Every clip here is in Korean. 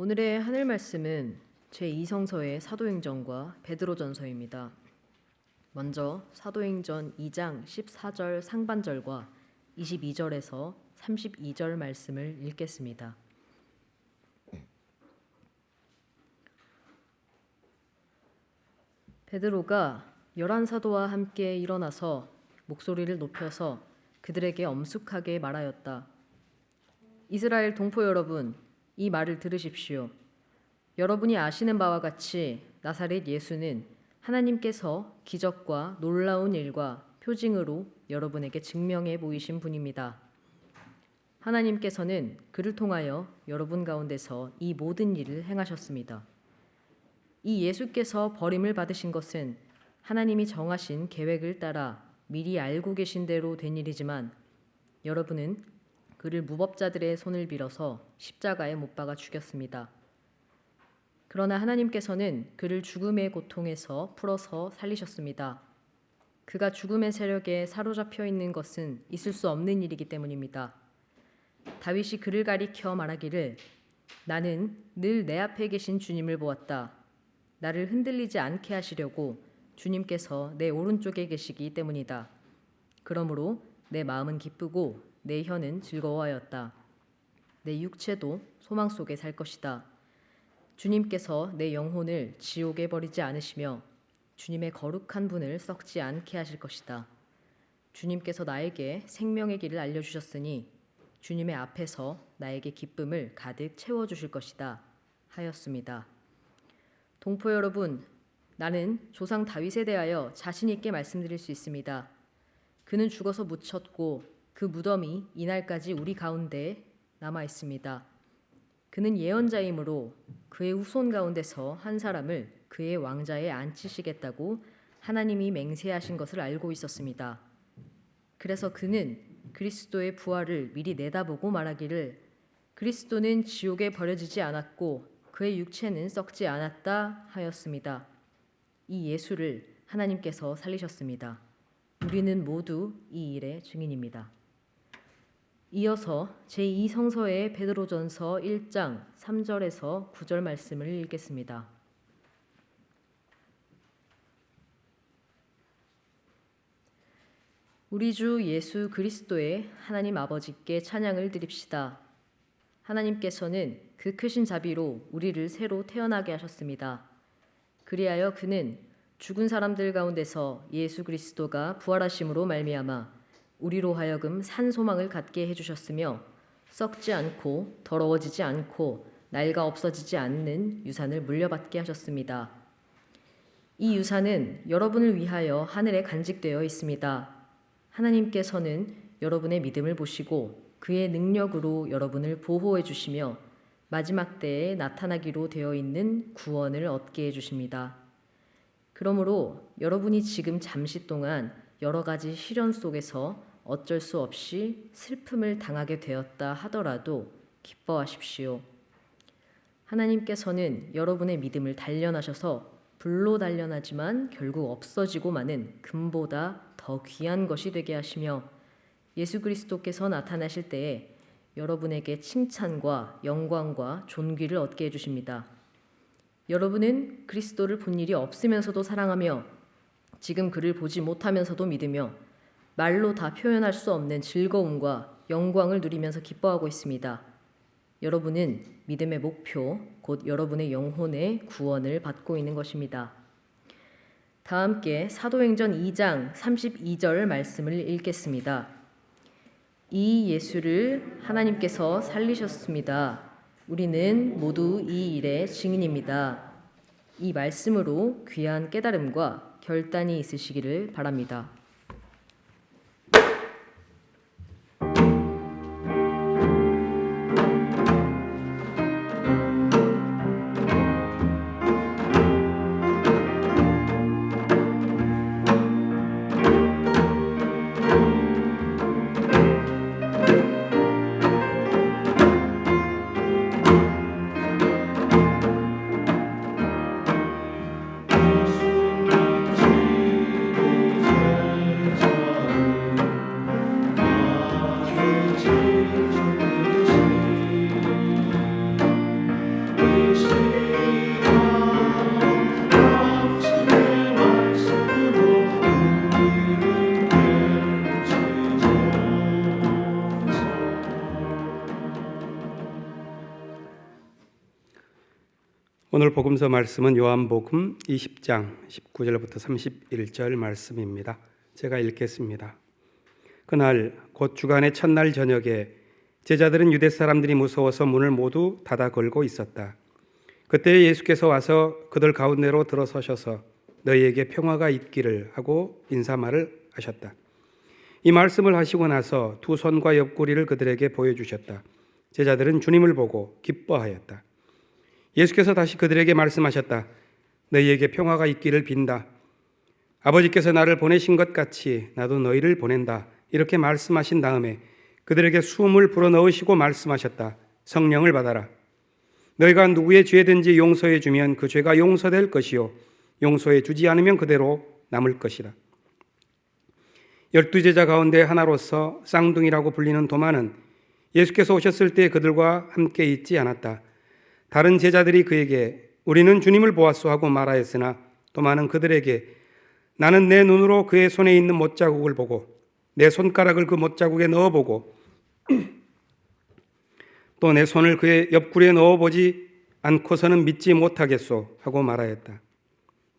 오늘의 하늘 말씀은 제2성서의 사도행전과 베드로전서입니다. 먼저 사도행전 2장 14절 상반절과 22절에서 32절 말씀을 읽겠습니다. 베드로가 11사도와 함께 일어나서 목소리를 높여서 그들에게 엄숙하게 말하였다. 이스라엘 동포 여러분, 이 말을 들으십시오. 여러분이 아시는 바와 같이 나사렛 예수는 하나님께서 기적과 놀라운 일과 표징으로 여러분에게 증명해 보이신 분입니다. 하나님께서는 그를 통하여 여러분 가운데서 이 모든 일을 행하셨습니다. 이 예수께서 버림을 받으신 것은 하나님이 정하신 계획을 따라 미리 알고 계신 대로 된 일이지만 여러분은 그를 무법자들의 손을 빌어서 십자가에 못 박아 죽였습니다. 그러나 하나님께서는 그를 죽음의 고통에서 풀어서 살리셨습니다. 그가 죽음의 세력에 사로잡혀 있는 것은 있을 수 없는 일이기 때문입니다. 다윗이 그를 가리켜 말하기를 나는 늘 내 앞에 계신 주님을 보았다. 나를 흔들리지 않게 하시려고 주님께서 내 오른쪽에 계시기 때문이다. 그러므로 내 마음은 기쁘고 내 혀는 즐거워하였다. 내 육체도 소망 속에 살 것이다. 주님께서 내 영혼을 지옥에 버리지 않으시며 주님의 거룩한 분을 썩지 않게 하실 것이다. 주님께서 나에게 생명의 길을 알려주셨으니 주님의 앞에서 나에게 기쁨을 가득 채워주실 것이다 하였습니다. 동포 여러분, 나는 조상 다윗에 대하여 자신 있게 말씀드릴 수 있습니다. 그는 죽어서 묻혔고 그 무덤이 이날까지 우리 가운데 남아 있습니다. 그는 예언자이므로 그의 후손 가운데서 한 사람을 그의 왕좌에 앉히시겠다고 하나님이 맹세하신 것을 알고 있었습니다. 그래서 그는 그리스도의 부활을 미리 내다보고 말하기를 그리스도는 지옥에 버려지지 않았고 그의 육체는 썩지 않았다 하였습니다. 이 예수를 하나님께서 살리셨습니다. 우리는 모두 이 일의 증인입니다. 이어서 제2성서의 베드로전서 1장 3절에서 9절 말씀을 읽겠습니다. 우리 주 예수 그리스도의 하나님 아버지께 찬양을 드립시다. 하나님께서는 그 크신 자비로 우리를 새로 태어나게 하셨습니다. 그리하여 그는 죽은 사람들 가운데서 예수 그리스도가 부활하심으로 말미암아 우리로 하여금 산 소망을 갖게 해주셨으며 썩지 않고 더러워지지 않고 낡아 없어지지 않는 유산을 물려받게 하셨습니다. 이 유산은 여러분을 위하여 하늘에 간직되어 있습니다. 하나님께서는 여러분의 믿음을 보시고 그의 능력으로 여러분을 보호해 주시며 마지막 때에 나타나기로 되어 있는 구원을 얻게 해주십니다. 그러므로 여러분이 지금 잠시 동안 여러 가지 시련 속에서 어쩔 수 없이 슬픔을 당하게 되었다 하더라도 기뻐하십시오. 하나님께서는 여러분의 믿음을 단련하셔서 불로 단련하지만 결국 없어지고 마는 금보다 더 귀한 것이 되게 하시며 예수 그리스도께서 나타나실 때에 여러분에게 칭찬과 영광과 존귀를 얻게 해주십니다. 여러분은 그리스도를 본 일이 없으면서도 사랑하며 지금 그를 보지 못하면서도 믿으며 말로 다 표현할 수 없는 즐거움과 영광을 누리면서 기뻐하고 있습니다. 여러분은 믿음의 목표, 곧 여러분의 영혼의 구원을 받고 있는 것입니다. 다 함께 사도행전 2장 32절 말씀을 읽겠습니다. 이 예수를 하나님께서 살리셨습니다. 우리는 모두 이 일의 증인입니다. 이 말씀으로 귀한 깨달음과 결단이 있으시기를 바랍니다. 오늘 복음서 말씀은 요한복음 20장 19절부터 31절 말씀입니다. 제가 읽겠습니다. 그날 곧 주간의 첫날 저녁에 제자들은 유대 사람들이 무서워서 문을 모두 닫아 걸고 있었다. 그때 예수께서 와서 그들 가운데로 들어서셔서 너희에게 평화가 있기를 하고 인사말을 하셨다. 이 말씀을 하시고 나서 두 손과 옆구리를 그들에게 보여주셨다. 제자들은 주님을 보고 기뻐하였다. 예수께서 다시 그들에게 말씀하셨다. 너희에게 평화가 있기를 빈다. 아버지께서 나를 보내신 것 같이 나도 너희를 보낸다. 이렇게 말씀하신 다음에 그들에게 숨을 불어넣으시고 말씀하셨다. 성령을 받아라. 너희가 누구의 죄든지 용서해 주면 그 죄가 용서될 것이요 용서해 주지 않으면 그대로 남을 것이다. 12제자 가운데 하나로서 쌍둥이라고 불리는 도마는 예수께서 오셨을 때 그들과 함께 있지 않았다. 다른 제자들이 그에게 우리는 주님을 보았소 하고 말하였으나 도마는 그들에게 나는 내 눈으로 그의 손에 있는 못자국을 보고 내 손가락을 그 못자국에 넣어보고 또 내 손을 그의 옆구리에 넣어보지 않고서는 믿지 못하겠소 하고 말하였다.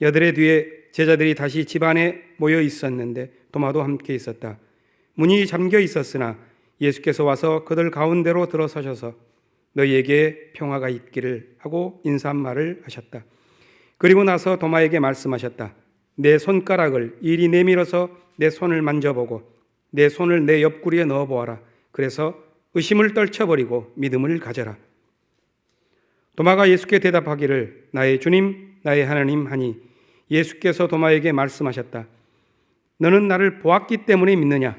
여드레 뒤에 제자들이 다시 집 안에 모여 있었는데 도마도 함께 있었다. 문이 잠겨 있었으나 예수께서 와서 그들 가운데로 들어서셔서 너희에게 평화가 있기를 하고 인사말을 하셨다. 그리고 나서 도마에게 말씀하셨다. 내 손가락을 이리 내밀어서 내 손을 만져보고 내 손을 내 옆구리에 넣어보아라. 그래서 의심을 떨쳐버리고 믿음을 가져라. 도마가 예수께 대답하기를 나의 주님 나의 하나님 하니 예수께서 도마에게 말씀하셨다. 너는 나를 보았기 때문에 믿느냐?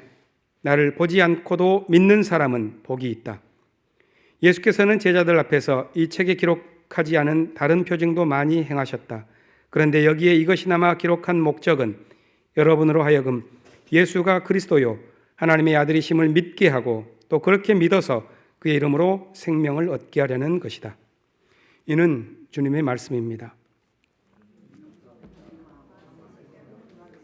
나를 보지 않고도 믿는 사람은 복이 있다. 예수께서는 제자들 앞에서 이 책에 기록하지 않은 다른 표징도 많이 행하셨다. 그런데 여기에 이것이나마 기록한 목적은 여러분으로 하여금 예수가 그리스도요 하나님의 아들이심을 믿게 하고 또 그렇게 믿어서 그의 이름으로 생명을 얻게 하려는 것이다. 이는 주님의 말씀입니다.